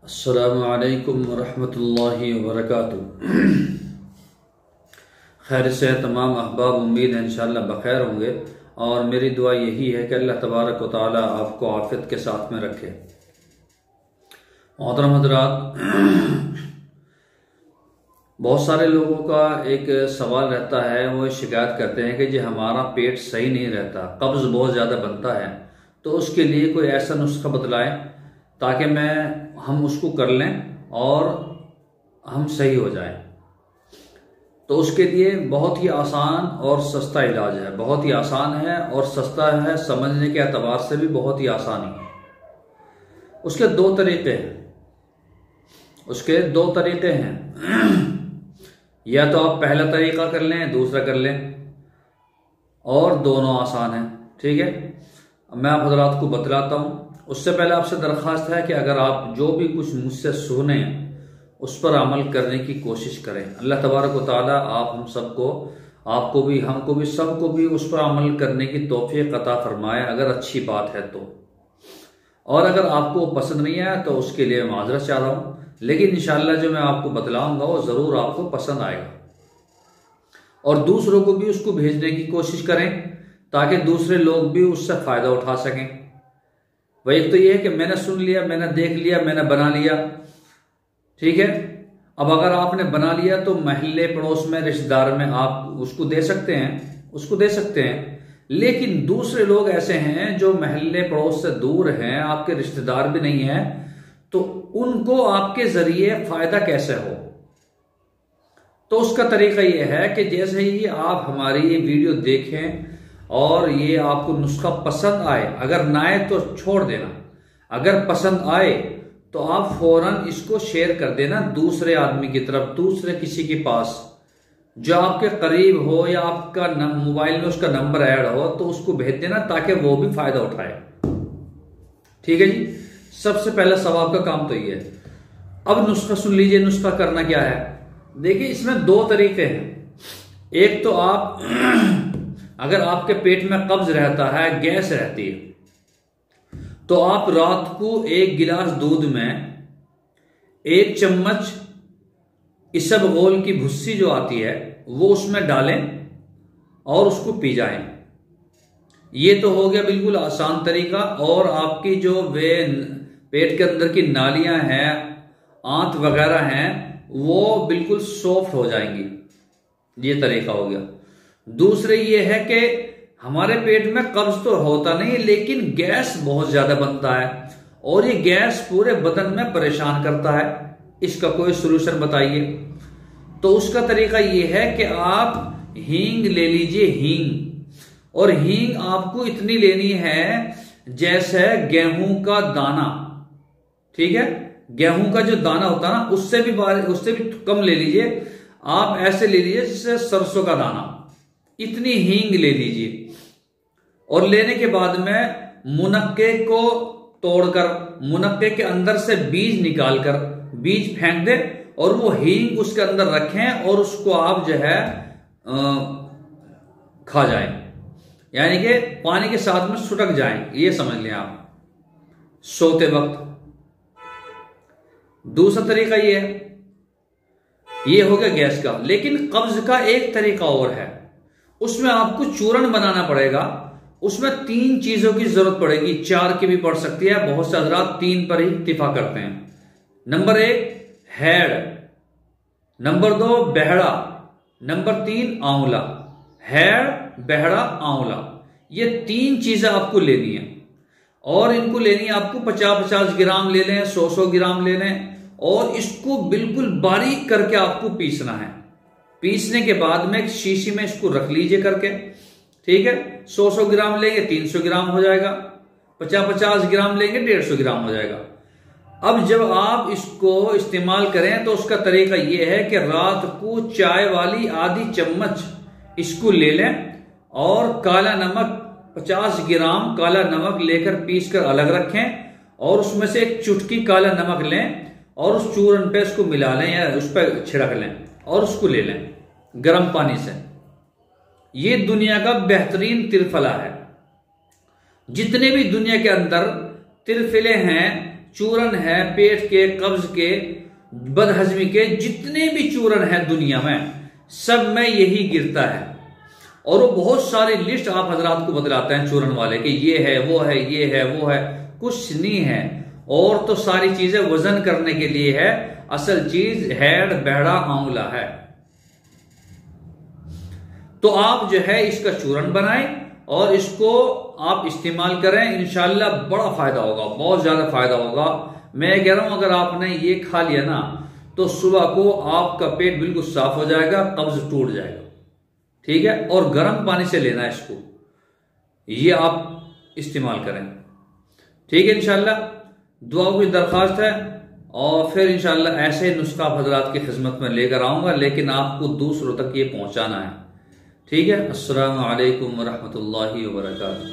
अस्सलामुअलैकुम वरहमतुल्लाहि वबरकातुहू। खैर से तमाम अहबाब उम्मीद है इंशाअल्लाह बखैर होंगे और मेरी दुआ यही है कि अल्लाह तबारक व तआला आपको आफियत के साथ में रखे। मोहतरम हज़रात, बहुत सारे लोगों का एक सवाल रहता है, वो शिकायत करते हैं कि जी हमारा पेट सही नहीं रहता, कब्ज़ बहुत ज़्यादा बनता है, तो उसके लिए कोई ऐसा नुस्खा बतलाएं ताकि हम उसको कर लें और हम सही हो जाएं। तो उसके लिए बहुत ही आसान और सस्ता इलाज है, बहुत ही आसान है और सस्ता है, समझने के एतबार से भी बहुत ही आसानी है। उसके दो तरीके हैं। या तो आप पहला तरीका कर लें, दूसरा कर लें, और दोनों आसान है। ठीक है, मैं आप हज़रात को बतलाता हूँ। उससे पहले आपसे दरख्वास्त है कि अगर आप जो भी कुछ मुझसे सुने उस पर अमल करने की कोशिश करें। अल्लाह तबारक व तआला आप हम सबको, आपको भी, हमको भी, सबको भी उस पर अमल करने की तौफीक अता फरमाए अगर अच्छी बात है तो। और अगर आपको पसंद नहीं आया तो उसके लिए माजरत चाह रहा हूँ, लेकिन इंशाअल्लाह जो मैं आपको बतलाऊंगा वो ज़रूर आपको पसंद आएगा। और दूसरों को भी उसको भेजने की कोशिश करें ताकि दूसरे लोग भी उससे फ़ायदा उठा सकें। वही एक तो ये है कि मैंने सुन लिया, मैंने देख लिया, मैंने बना लिया, ठीक है। अब अगर आपने बना लिया तो महल्ले पड़ोस में, रिश्तेदार में आप उसको दे सकते हैं। लेकिन दूसरे लोग ऐसे हैं जो महल्ले पड़ोस से दूर हैं, आपके रिश्तेदार भी नहीं हैं, तो उनको आपके जरिए फायदा कैसे हो? तो उसका तरीका यह है कि जैसे ही आप हमारी ये वीडियो देखें और ये आपको नुस्खा पसंद आए, अगर ना आए तो छोड़ देना, अगर पसंद आए तो आप फौरन इसको शेयर कर देना दूसरे आदमी की तरफ, दूसरे किसी के पास जो आपके करीब हो या आपका मोबाइल में उसका नंबर ऐड हो, तो उसको भेज देना ताकि वो भी फायदा उठाए। ठीक है जी, सबसे पहला सवाब का काम तो ये है। अब नुस्खा सुन लीजिए, नुस्खा करना क्या है। देखिए, इसमें दो तरीके हैं। एक तो आप अगर आपके पेट में कब्ज रहता है, गैस रहती है, तो आप रात को 1 गिलास दूध में 1 चम्मच इसबगोल की भुस्सी जो आती है वो उसमें डालें और उसको पी जाएं। ये तो हो गया बिल्कुल आसान तरीका, और आपकी जो वे पेट के अंदर की नालियां हैं, आंत वगैरह हैं, वो बिल्कुल सॉफ्ट हो जाएंगी। ये तरीका हो गया। दूसरे ये है कि हमारे पेट में कब्ज तो होता नहीं, लेकिन गैस बहुत ज्यादा बनता है और ये गैस पूरे बदन में परेशान करता है। इसका कोई सोल्यूशन बताइए। तो उसका तरीका ये है कि आप हींग ले लीजिए, हींग। और हींग आपको इतनी लेनी है जैसे गेहूं का दाना, ठीक है, गेहूं का जो दाना होता है ना, उससे भी कम ले लीजिए। आप ऐसे ले लीजिए जैसे सरसों का दाना, इतनी हींग ले लीजिए। और लेने के बाद में मुनक्के को तोड़कर, मुनक्के के अंदर से बीज निकालकर बीज फेंक दे और वो हींग उसके अंदर रखें और उसको आप जो है खा जाएं, यानी कि पानी के साथ में सुटक जाएं, ये समझ लें आप सोते वक्त। दूसरा तरीका ये हो गया गैस का। लेकिन कब्ज का एक तरीका और है, उसमें आपको चूर्ण बनाना पड़ेगा। उसमें 3 चीजों की जरूरत पड़ेगी, 4 की भी पड़ सकती है, बहुत से हज़रात 3 पर ही इत्तिफा करते हैं। नंबर 1 हेड़, नंबर 2 बहड़ा, नंबर 3 आंवला। हेड़, बहड़ा, आंवला, ये 3 चीजें आपको लेनी है। और इनको लेनी है आपको 50-50 ग्राम ले लें, 100-100 ग्राम ले लें, और इसको बिल्कुल बारीक करके आपको पीसना है। पीसने के बाद में एक शीशी में इसको रख लीजिए करके, ठीक है। 100-100 ग्राम लेंगे 300 ग्राम हो जाएगा, 50-50 ग्राम लेंगे 150 ग्राम हो जाएगा। अब जब आप इसको इस्तेमाल करें तो उसका तरीका यह है कि रात को चाय वाली आधी चम्मच इसको ले लें और काला नमक 50 ग्राम काला नमक लेकर पीस कर अलग रखें, और उसमें से एक चुटकी काला नमक लें और उस चूर्ण पे इसको मिला लें या उस पर छिड़क लें और उसको ले लें गर्म पानी से। ये दुनिया का बेहतरीन तिरफला है। जितने भी दुनिया के अंदर तिरफिले हैं, चूरन है पेट के, कब्ज के, बदहजमी के, जितने भी चूरन है दुनिया में सब में यही गिरता है। और वो बहुत सारी लिस्ट आप हजरात को बतलाते हैं चूरन वाले कि ये है वो है ये है वो है, कुछ नहीं है। और तो सारी चीजें वजन करने के लिए है, असल चीज हेड बहड़ा आंवला है। तो आप जो है इसका चूरन बनाएं और इसको आप इस्तेमाल करें, इंशाल्लाह बड़ा फायदा होगा, बहुत ज्यादा फायदा होगा। मैं कह रहा हूं अगर आपने ये खा लिया ना तो सुबह को आपका पेट बिल्कुल साफ हो जाएगा, कब्ज टूट जाएगा, ठीक है। और गर्म पानी से लेना है इसको, ये आप इस्तेमाल करें, ठीक है। इंशाल्लाह दुआओं की दरख्वास्त है और फिर इंशाल्लाह ऐसे नुस्खा हजरात की खिदमत में लेकर आऊंगा, लेकिन आपको दूसरों तक ये पहुंचाना है, ठीक है। अस्सलामु अलैकुम वरहमतुल्लाहि वबरकातुहू।